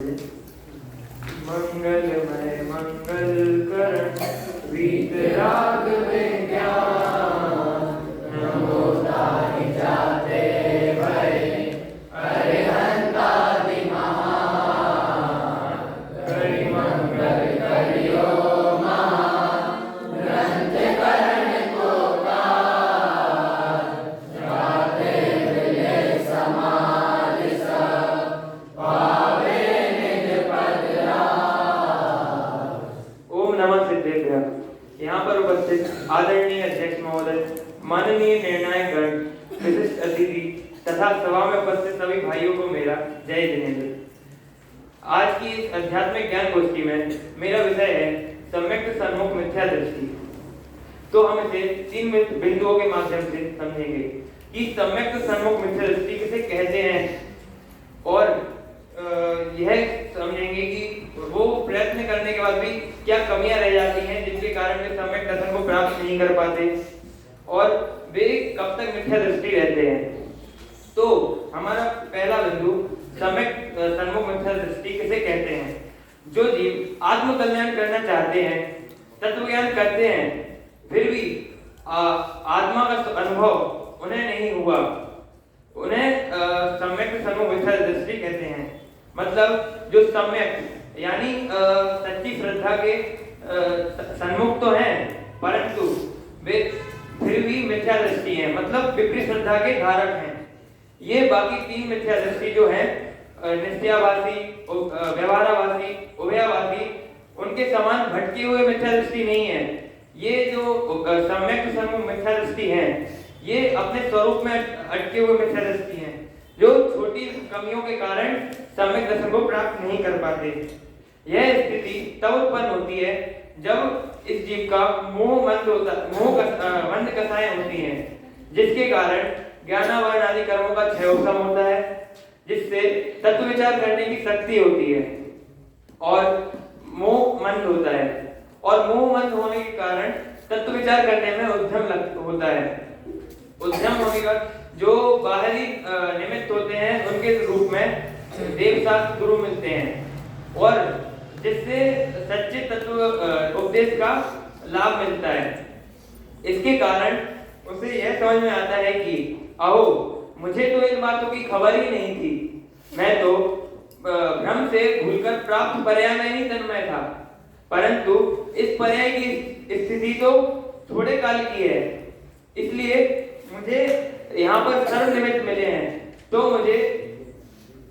लीजिए। मंगलमय मंगल करण वीतराग में ज्ञान, नमो ताहि जाते भय अरिहंतादि महान, करि मंगल करियो महान, ग्रंथ करण को काज, जाते विलय समाज सब, पावे निज पद राज। ओम नमः सिद्धेभ्यः। यहाँ पर उपस्थित आदरणीय अध्यक्ष महोदय, माननीय निर्णायक गण, विशिष्ट अतिथि तथा सभा में उपस्थित सभी भाइयों को मेरा जय जिनेन्द्र। आज की इस आध्यात्मिक ज्ञान गोष्ठी में मेरा विषय है सम्यक सन्मुख मिथ्या दृष्टि। तो हम इसे 3 बिंदुओं के माध्यम से समझेंगे कि सम्यक सन्मुख मिथ्या दृष्टि किसे कहते हैं, और यह समझेंगे कि वो प्रयत्न करने के बाद भी क्या कमियां रह जाती हैं जिनके कारण वे सम्यक दर्शन को प्राप्त नहीं कर पाते, और वे कब तक मिथ्या दृष्टि रहते हैं। तो हमारा पहला बिंदु, सम्यक सन्मुख मिथ्या दृष्टि किसे कहते हैं। जो जीव आत्म कल्याण करना चाहते हैं, तत्व ज्ञान करते हैं, फिर भी आत्मा का अनुभव उन्हें नहीं हुआ, उन्हें सम्यक सन्मुख मिथ्या दृष्टि कहते हैं। मतलब जो सम्यक यानी सच्ची श्रद्धा के सन्मुख तो हैं, परंतु वे फिर भी मिथ्या दृष्टि है, मतलब विपरीत श्रद्धा के धारक हैं। ये बाकी 3 मिथ्या दृष्टि जो है, निश्चयावासी, व्यवहारावासी, उभयावासी, उनके समान भटके हुए मिथ्या दृष्टि नहीं है। ये जो सम्यक सन्मुख मिथ्या दृष्टि है, ये अपने स्वरूप में अटके हुए मिथ्या दृष्टि हैं, जो छोटी कमियों के कारण सम्यक दर्शन को प्राप्त नहीं कर पाते। यह स्थिति तब उत्पन्न होती है जब इस जीव का मंद कसाएं होती हैं, जिसके कारण ज्ञानावरण आदि कर्मों का क्षयोक्षम होता है, जिससे तत्व विचार करने की शक्ति होती है, और मोह मंद होता है, और मोह मंद होने के कारण तत्व विचार करने में उद्यम होता है। उद्यम होने का जो बाहरी निमित्त होते हैं, उनके रूप में देवशास्त्र गुरु मिलते हैं, और जिससे सच्चे तत्व उपदेश का लाभ मिलता है। इसके कारण उसे यह समझ में आता है कि अहो, मुझे तो इन बातों की खबर ही नहीं थी, मैं तो भ्रम से भूलकर प्राप्त पर्याय में ही तन्मय था, परंतु इस पर्याय की स्थिति तो थोड़े काल की है, इसलिए मुझे यहाँ पर सर्व निमित्त मिले हैं, तो मुझे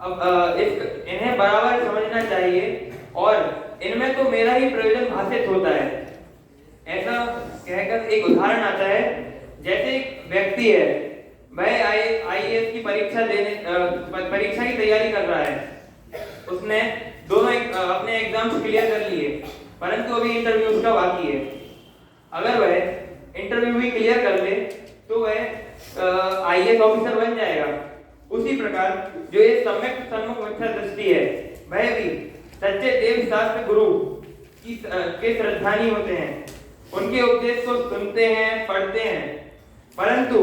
अब इन्हें बराबर समझना चाहिए, और इनमें तो मेरा ही प्रयोजन भाषित होता है। ऐसा कहकर एक उदाहरण आता है, जैसे एक व्यक्ति है, वह आईएएस की परीक्षा की तैयारी कर रहा है। उसने दोनों अपने एग्जाम्स क्लियर कर लिए, परंतु अभी इंटरव्यू उसका बाकी है। अगर वह इंटरव्यू भी क्लियर कर ले तो वह आईएएस ऑफिसर बन जाएगा। उसी प्रकार जो ये सम्यक सन्मुख मिथ्या दृष्टि है, वह भी सच्चे देव शास्त्र गुरु के श्रद्धानी होते हैं, उनके उपदेश को सुनते हैं, पढ़ते हैं, परंतु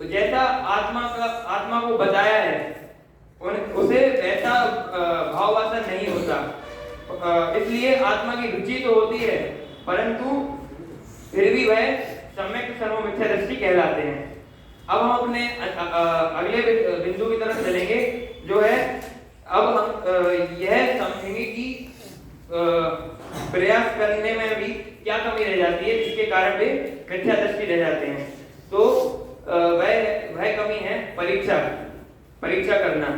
जैसा आत्मा को बताया है, उसे वैसा भाववासन नहीं होता। इसलिए आत्मा की रुचि तो होती है, परंतु फिर भी वह सम्यक सन्मुख मिथ्या दृष्टि कहलाते हैं। अब हम अपने अगले बिंदु की तरफ चलेंगे, जो है अब हम यह समझेंगे कि प्रयास करने में भी क्या कमी रह जाती है, जिसके कारण वे मिथ्या दृष्टि रह जाते हैं। तो वह कमी है परीक्षा करना।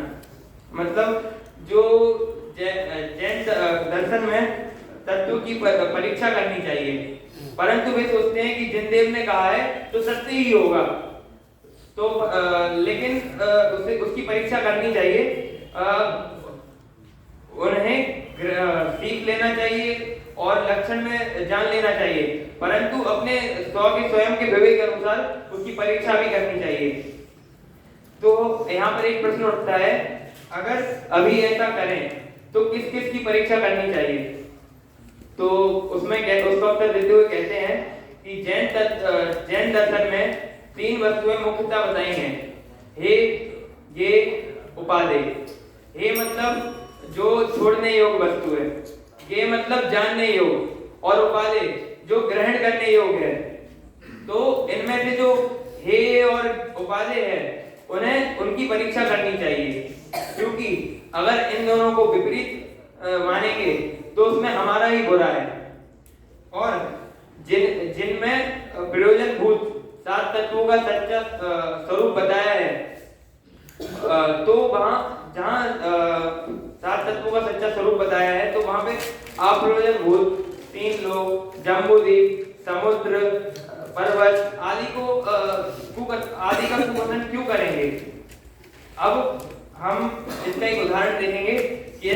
मतलब जो जैन दर्शन में तत्व की परीक्षा करनी चाहिए, परंतु वे सोचते हैं कि जिन देव ने कहा है तो सत्य ही होगा, तो लेकिन उसकी परीक्षा करनी चाहिए। उन्हें सीख लेना चाहिए और लक्षण में जान लेना चाहिए, परंतु अपने स्वयं के विवेक के अनुसार उसकी परीक्षा भी करनी चाहिए। तो यहाँ पर एक प्रश्न उठता है, अगर अभी ऐसा करें तो किस किस की परीक्षा करनी चाहिए। तो उसमें उसका उत्तर देते हुए कहते हैं कि जैन दर्शन में 3 वस्तुएं मुख्यतः बताई हैं। हे, ये, उपादेय। हे मतलब जो छोड़ने योग्य वस्तु है, ये मतलब जानने योग्य, और उपादेय जो ग्रहण करने योग्य है। तो इनमें से जो हेय और उपादेय है उन्हें उनकी परीक्षा करनी चाहिए, क्योंकि अगर इन दोनों को विपरीत मानेंगे तो उसमें हमारा ही बुरा है। और जिनमें प्रयोजनभूत सात तत्वों का सच्चा स्वरूप बताया है, तो वहाँ जहाँ सात तत्वों का सच्चा स्वरूप बताया है तो वहाँ पे अप्रयोजनभूत तीन लोग, जम्बूद्वीप, समुद्र, पर्वत आदि का कुकथन क्यों करेंगे। अब हम इसका एक उदाहरण देखेंगे कि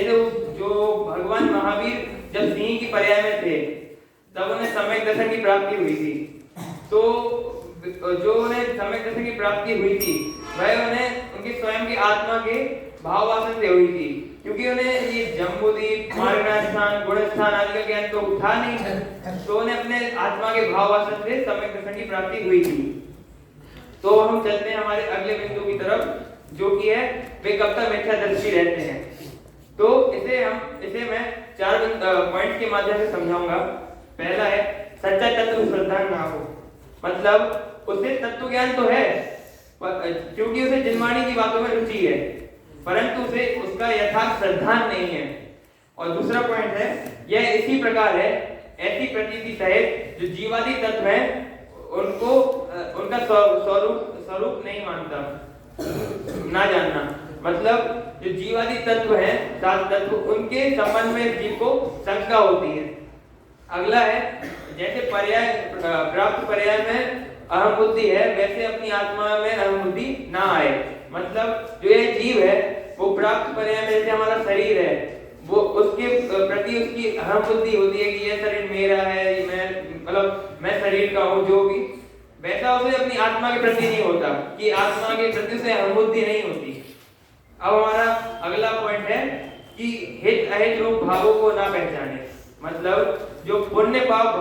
जो भगवान महावीर जब सिंह की पर्याय में थे तब उन्हें सम्यक दर्शन की प्राप्ति हुई थी। तो जो उन्हें सम्यक दर्शन की प्राप्ति हुई थी वह उन्हें उनके स्वयं की आत्मा के भाव वासन से हुई थी, क्योंकि उन्हें ये जम्बूद्वीप, मार्गस्थान, गुणस्थान आदि का ज्ञान तो था नहीं, तो उन्हें अपने आत्मा के भाव वासन से सम्यक दर्शन की प्राप्ति हुई थी। तो हम चलते हैं हमारे अगले बिंदु की तरफ, जो कि है वे कब तक मिथ्यादर्शी रहते हैं। तो इसे मैं 4 पॉइंट के माध्यम से समझाऊंगा। पहला है सच्चा तत्व श्रद्धान ना हो, मतलब उसे तत्व ज्ञान तो है क्योंकि उसे जिनवाणी की बातों में रुचि है, परंतु उसे उसका यथार्थ श्रद्धान नहीं है। और दूसरा पॉइंट है यह इसी प्रकार है ऐसी प्रतीति सहित जो जीवादि तत्व है उनको उनका स्वरूप नहीं मानता, ना जानना, मतलब जो जीवादि तत्व है सात तत्व उनके संबंध में जीव को शंका होती है। अगला है जैसे पर्याय प्राप्त पर्याय में अहम बुद्धि है वैसे अपनी आत्मा में अहम बुद्धि ना आए, मतलब जो ये जीव है वो प्राप्त पर्याय में जैसे हमारा शरीर है वो उसके प्रति उसकी अहम बुद्धि होती है कि ये शरीर मेरा है, मैं शरीर का हूँ, जो भी, वैसा उसे अपनी आत्मा के प्रति नहीं होता कि आत्मा के प्रति उसे अहम बुद्धि नहीं होती। अब हमारा अगला पॉइंट है कि हित अहित रूप भावों को ना पहचाने, मतलब जो पुण्य पाप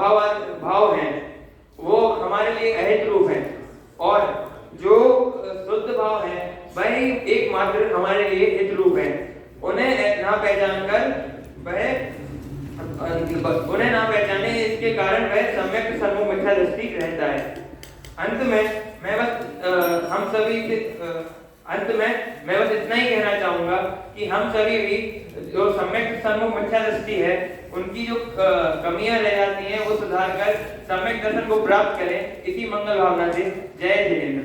भाव हैं वो हमारे लिए अहित रूप है, और जो शुद्ध भाव है वही एकमात्र हमारे लिए हित रूप है। उन्हें ना पहचाने इसके कारण वह सम्यक सर्वो मिथ्या दृष्टि रहता है। अंत में मैं बस इतना ही कहना चाहूंगा कि हम सभी भी जो सम्यक सर्वो मिथ्या दृष्टि है उनकी जो कमियां रह जाती हैं वो सुधार कर सम्यक दर्शन को प्राप्त करें, इसी मंगल भावना से। जय जिनेंद्र।